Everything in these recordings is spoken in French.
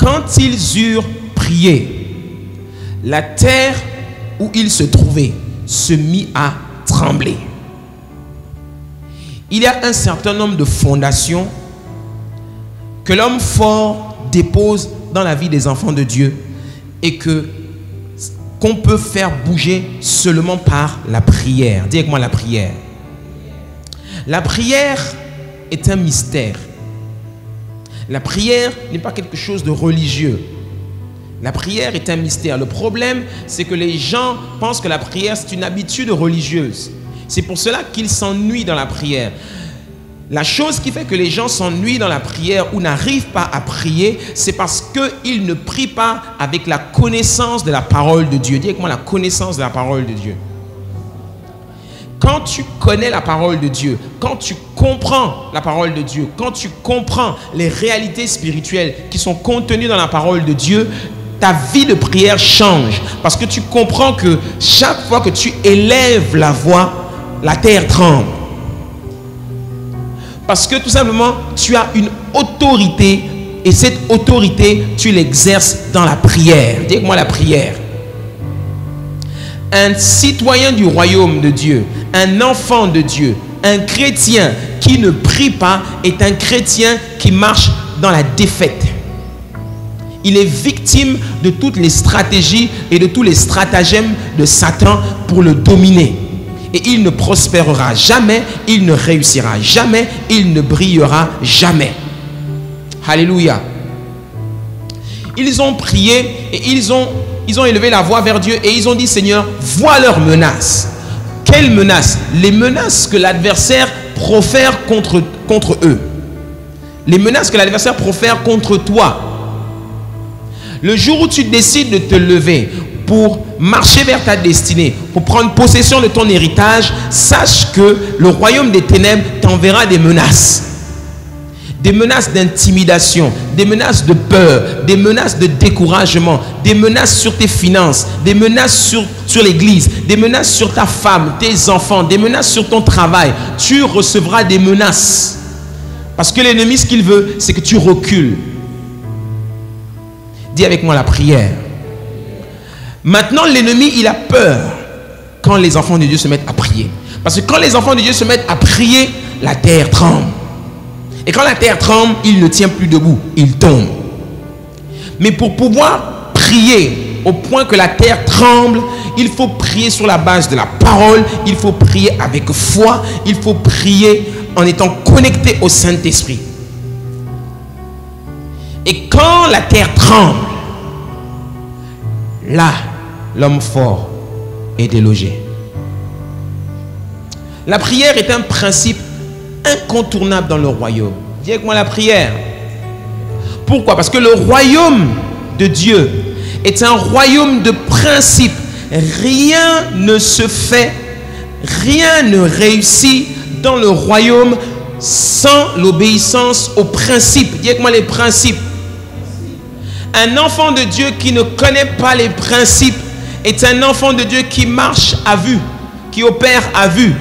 quand ils eurent prié, la terre où ils se trouvaient se mit à trembler. Il y a un certain nombre de fondations que l'homme fort dépose dans la vie des enfants de Dieu et qu'on peut faire bouger seulement par la prière. Dis avec moi la prière. La prière est un mystère. La prière n'est pas quelque chose de religieux. La prière est un mystère. Le problème, c'est que les gens pensent que la prière, c'est une habitude religieuse. C'est pour cela qu'ils s'ennuient dans la prière. La chose qui fait que les gens s'ennuient dans la prière ou n'arrivent pas à prier, c'est parce qu'ils ne prient pas avec la connaissance de la parole de Dieu. Dis avec moi la connaissance de la parole de Dieu. Quand tu connais la parole de Dieu, quand tu comprends la parole de Dieu, quand tu comprends les réalités spirituelles qui sont contenues dans la parole de Dieu, ta vie de prière change. Parce que tu comprends que chaque fois que tu élèves la voix, la terre tremble. Parce que tout simplement, tu as une autorité et cette autorité, tu l'exerces dans la prière. Dis avec moi la prière. Un citoyen du royaume de Dieu, un enfant de Dieu, un chrétien qui ne prie pas est un chrétien qui marche dans la défaite. Il est victime de toutes les stratégies et de tous les stratagèmes de Satan pour le dominer. Et il ne prospérera jamais, il ne réussira jamais, il ne brillera jamais. Alléluia. Ils ont prié et ils ont élevé la voix vers Dieu et ils ont dit: Seigneur, vois leurs menaces. Quelles menaces? Les menaces que l'adversaire profère contre eux. Les menaces que l'adversaire profère contre toi. Le jour où tu décides de te lever pour marcher vers ta destinée, pour prendre possession de ton héritage, sache que le royaume des ténèbres t'enverra des menaces. Des menaces d'intimidation, des menaces de peur, des menaces de découragement, des menaces sur tes finances, des menaces sur l'église, des menaces sur ta femme, tes enfants, des menaces sur ton travail. Tu recevras des menaces. Parce que l'ennemi, ce qu'il veut, c'est que tu recules. Dis avec moi la prière. Maintenant, l'ennemi, il a peur quand les enfants de Dieu se mettent à prier. Parce que quand les enfants de Dieu se mettent à prier, la terre tremble. Et quand la terre tremble, il ne tient plus debout, il tombe. Mais pour pouvoir prier au point que la terre tremble, il faut prier sur la base de la parole, il faut prier avec foi, il faut prier en étant connecté au Saint-Esprit. Et quand la terre tremble, là, l'homme fort est délogé. La prière est un principe incontournable dans le royaume. Dis avec moi la prière. Pourquoi? Parce que le royaume de Dieu est un royaume de principes. Rien ne se fait, rien ne réussit dans le royaume sans l'obéissance aux principes. Dis avec moi les principes. Un enfant de Dieu qui ne connaît pas les principes est un enfant de Dieu qui marche à vue, qui opère à vue,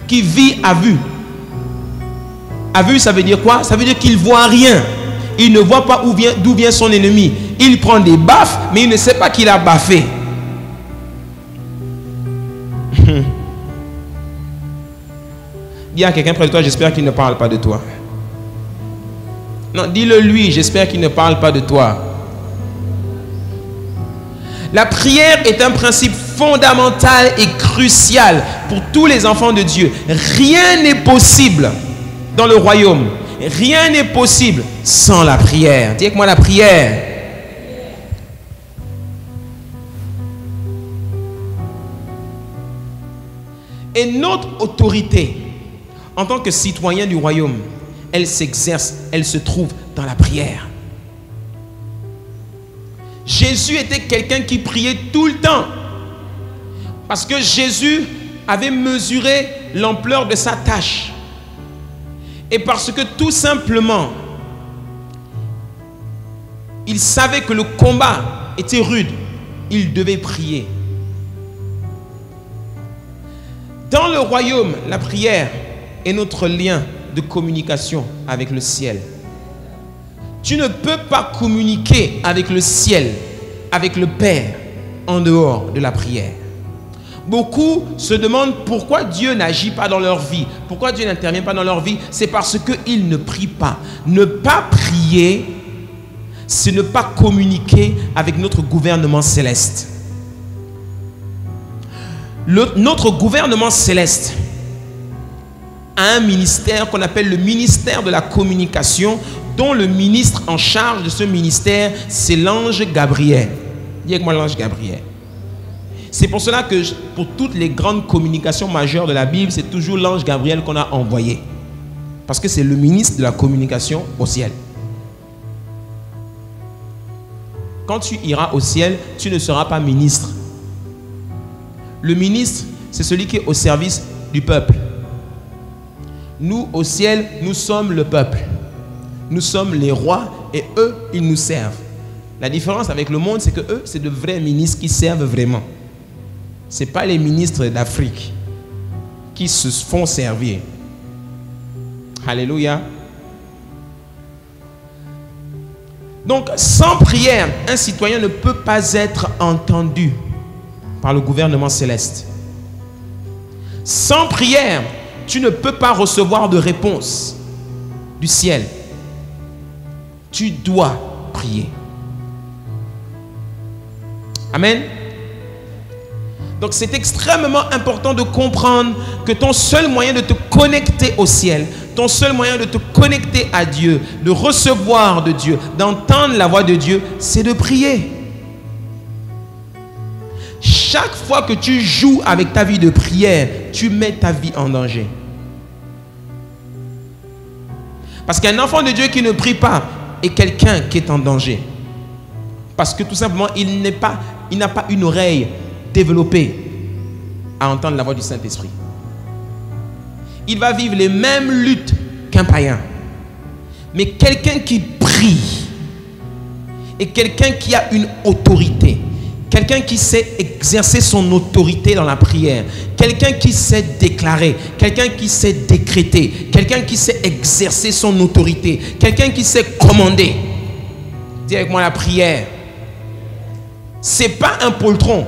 qui vit à vue. À vue, ça veut dire quoi? Ça veut dire qu'il ne voit rien. Il ne voit pas d'où vient son ennemi. Il prend des baffes, mais il ne sait pas qu'il a baffé. Dis à quelqu'un près de toi: j'espère qu'il ne parle pas de toi. Non, dis-le lui: j'espère qu'il ne parle pas de toi. La prière est un principe fondamental et crucial pour tous les enfants de Dieu. Rien n'est possible dans le royaume. Rien n'est possible sans la prière. Dis avec moi la prière. Et notre autorité en tant que citoyen du royaume, elle s'exerce, elle se trouve dans la prière. Jésus était quelqu'un qui priait tout le temps. Parce que Jésus avait mesuré l'ampleur de sa tâche. Et parce que tout simplement, il savait que le combat était rude, il devait prier. Dans le royaume, la prière est notre lien de communication avec le ciel. Tu ne peux pas communiquer avec le ciel, avec le Père, en dehors de la prière. Beaucoup se demandent pourquoi Dieu n'agit pas dans leur vie, pourquoi Dieu n'intervient pas dans leur vie. C'est parce qu'ils ne prient pas. Ne pas prier, c'est ne pas communiquer avec notre gouvernement céleste. Notre gouvernement céleste a un ministère qu'on appelle le ministère de la communication, dont le ministre en charge de ce ministère, c'est l'ange Gabriel. Dis avec moi l'ange Gabriel. C'est pour cela que pour toutes les grandes communications majeures de la Bible, c'est toujours l'ange Gabriel qu'on a envoyé. Parce que c'est le ministre de la communication au ciel. Quand tu iras au ciel, tu ne seras pas ministre. Le ministre, c'est celui qui est au service du peuple. Nous, au ciel, nous sommes le peuple. Nous sommes les rois et eux, ils nous servent. La différence avec le monde, c'est que eux, c'est de vrais ministres qui servent vraiment. Ce n'est pas les ministres d'Afrique qui se font servir. Alléluia. Donc, sans prière, un citoyen ne peut pas être entendu par le gouvernement céleste. Sans prière, tu ne peux pas recevoir de réponse du ciel. Tu dois prier. Amen. Donc c'est extrêmement important de comprendre que ton seul moyen de te connecter au ciel, ton seul moyen de te connecter à Dieu, de recevoir de Dieu, d'entendre la voix de Dieu, c'est de prier. Chaque fois que tu joues avec ta vie de prière, tu mets ta vie en danger. Parce qu'un enfant de Dieu qui ne prie pas est quelqu'un qui est en danger. Parce que tout simplement, il n'a pas une oreille développée à entendre la voix du Saint-Esprit. Il va vivre les mêmes luttes qu'un païen. Mais quelqu'un qui prie est quelqu'un qui a une autorité. Quelqu'un qui sait exercer son autorité dans la prière. Quelqu'un qui sait déclarer. Quelqu'un qui sait décréter. Quelqu'un qui sait exercer son autorité. Quelqu'un qui sait commander. Dis avec moi la prière. Ce n'est pas un poltron.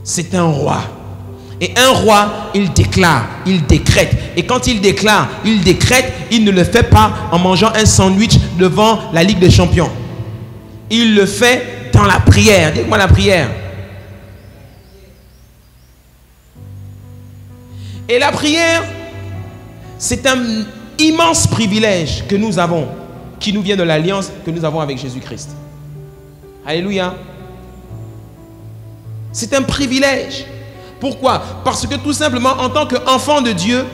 C'est un roi. Et un roi, il déclare, il décrète. Et quand il déclare, il décrète, il ne le fait pas en mangeant un sandwich devant la Ligue des Champions. Il le fait dans la prière. Dites-moi la prière. Et la prière, c'est un immense privilège que nous avons, qui nous vient de l'alliance que nous avons avec Jésus-Christ. Alléluia. C'est un privilège. Pourquoi? Parce que tout simplement, en tant qu'enfant de Dieu,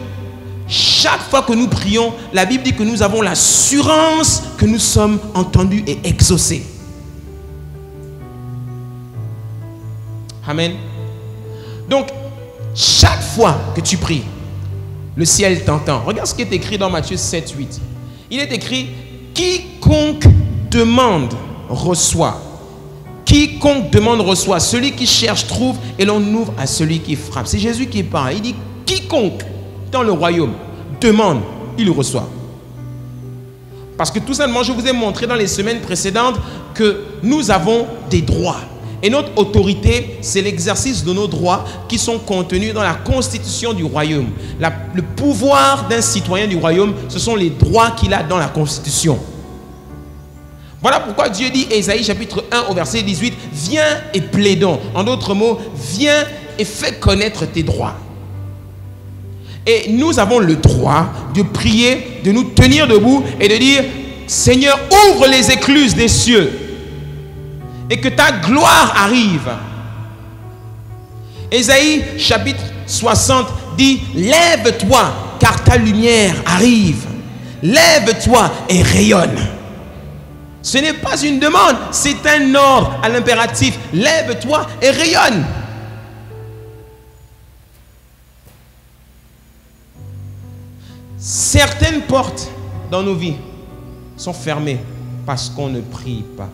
chaque fois que nous prions, la Bible dit que nous avons l'assurance que nous sommes entendus et exaucés. Amen. Donc, chaque fois que tu pries, le ciel t'entend. Regarde ce qui est écrit dans Matthieu 7, 8. Il est écrit, quiconque demande, reçoit. Quiconque demande, reçoit. Celui qui cherche, trouve. Et l'on ouvre à celui qui frappe. C'est Jésus qui parle. Il dit, quiconque dans le royaume demande, il reçoit. Parce que tout simplement, je vous ai montré dans les semaines précédentes que nous avons des droits. Et notre autorité, c'est l'exercice de nos droits qui sont contenus dans la constitution du royaume. Le pouvoir d'un citoyen du royaume, ce sont les droits qu'il a dans la constitution. Voilà pourquoi Dieu dit, Ésaïe chapitre 1 au verset 18, viens et plaidons. En d'autres mots, viens et fais connaître tes droits. Et nous avons le droit de prier, de nous tenir debout et de dire, Seigneur, ouvre les écluses des cieux. Et que ta gloire arrive. Ésaïe chapitre 60 dit, lève-toi car ta lumière arrive. Lève-toi et rayonne. Ce n'est pas une demande, c'est un ordre à l'impératif. Lève-toi et rayonne. Certaines portes dans nos vies sont fermées parce qu'on ne prie pas.